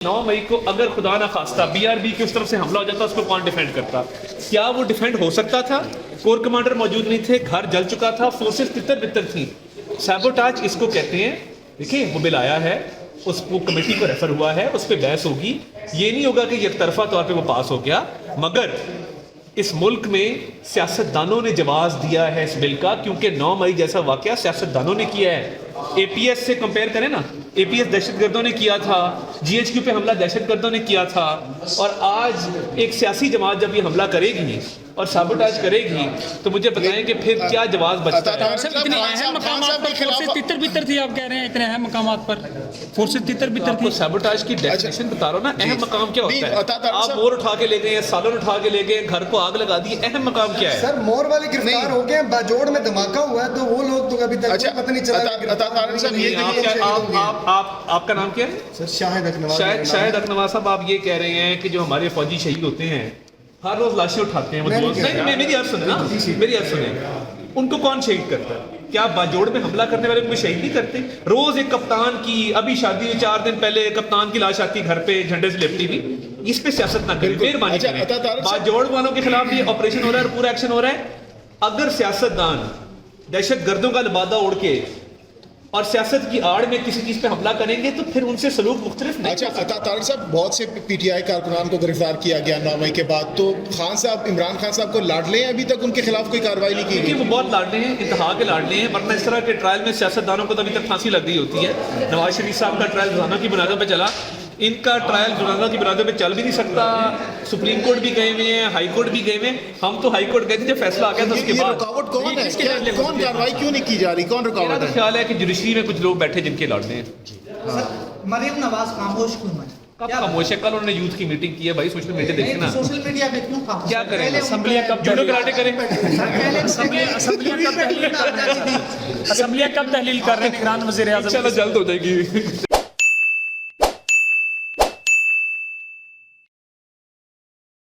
9 मई को अगर खुदा ना खास्ता BRB की उस तरफ से हमला हो जाता उसको कौन डिफेंड करता? क्या वो डिफेंड हो सकता था? कोर कमांडर मौजूद नहीं थे, घर जल चुका था, फोर्सेस तितर बितर थी। सैबोटाज इसको कहते हैं। देखिए वो बिल आया है, उसको कमेटी को रेफर हुआ है, उस पर बहस होगी। ये नहीं होगा कि एकतरफा तौर पे वो पास हो गया, मगर इस मुल्क में सियासतदानों ने जवाब दिया है इस बिल का, क्योंकि 9 मई जैसा वाकया सियासतदानों ने किया है। APS से कंपेयर करें ना, APS दहशतगर्दों ने किया था, GHQ पे हमला दहशतगर्दों ने किया था, और आज एक सियासी जमात जब ये हमला करेगी और साबोटाज करेगी तो मुझे बताएं कि फिर क्या जवाब बचता है? सर इतने अहम मकामात पर फोर्सेस तितर बितर थी, आप कह रहे हैं इतने अहम मकामात पर फोर्सेस तितर बितर थी। साबोटाज की डेफिनेशन बता रहा हूं ना, अहम मकाम क्या होता है? आप मोर उठा के ले गए, सालन उठा के ले गए, घर को आग लगा दी, अहम मकाम क्या है? सर मोर वाले गिरफ्तार हो गए, बाजोड़ में धमाका हुआ है, तो वो लोग तो अभी तक पता नहीं चला। आपका नाम क्या है? सर शाहिद अखनवाज साहब, आप ये कह रहे हैं कि जो हमारे फौजी शहीद होते हैं हर रोज लाशें उठाते हैं, वो नहीं, मेरी अर्ज सुने ना, मेरी अर्ज सुने, उनको कौन शहीद करता है? क्या बाजोड़ में हमला करने वाले को शहीद नहीं करते? रोज एक कप्तान की, अभी शादी हुई 4 दिन पहले कप्तान की लाश आती घर पे झंडे से लिपटी हुई। इस पे सियासत ना करें, मेहरबानी करें। बाजोड़ वालों के खिलाफ ये ऑपरेशन हो रहा है और पूरा एक्शन हो रहा है। अगर सियासतदान दहशत गर्दों का लिबादा ओढ़ के और सियासत की आड़ में किसी चीज पे हमला करेंगे तो फिर उनसे सलूक मुख्तलिफ नहीं। अच्छा तारिक साहब, बहुत से PTI कारकुनान को गिरफ्तार किया गया 9 मई के बाद, तो खान साहब, इमरान खान साहब को लाडले हैं, अभी तक उनके खिलाफ कोई कार्रवाई नहीं की गई? वो बहुत लाडले हैं, इंतहा के लाडले हैं, वरना इस तरह के ट्रायल में सियासतदानों को तो अभी तक फांसी लग गई होती है। नवाज शरीफ साहब का ट्रायल जुर्माना की बुनियादों पर चला, इनका ट्रायल जुर्माना की बुनियादों पे चल भी नहीं सकता। सुप्रीम कोर्ट भी गए हुए हैं, हाई कोर्ट भी गए हुए हैं। हम तो हाई कोर्ट गए थे जब फैसला आ गया था, उसके बाद रुकावट कौन है? कौन कार्रवाई क्यों नहीं की जा रही? कौन रुकावट है? मेरा तो ख्याल है कि जुडिशरी में कुछ लोग बैठे जिनके लाडले हैं। मरियम नवाज खामोश क्यों है? कब खामोश है? कल उन्होंने यूथ की मीटिंग की है भाई, सोशल मीडिया देखिए ना। सोशल मीडिया पे क्यों खामोश? क्या करें? असेंबलियां कब जूडो कराटे करें? असेंबलियां कब तहलील कर रहे हैं निगरान वज़ीर आज़म? चलो जल्द हो जाएगी।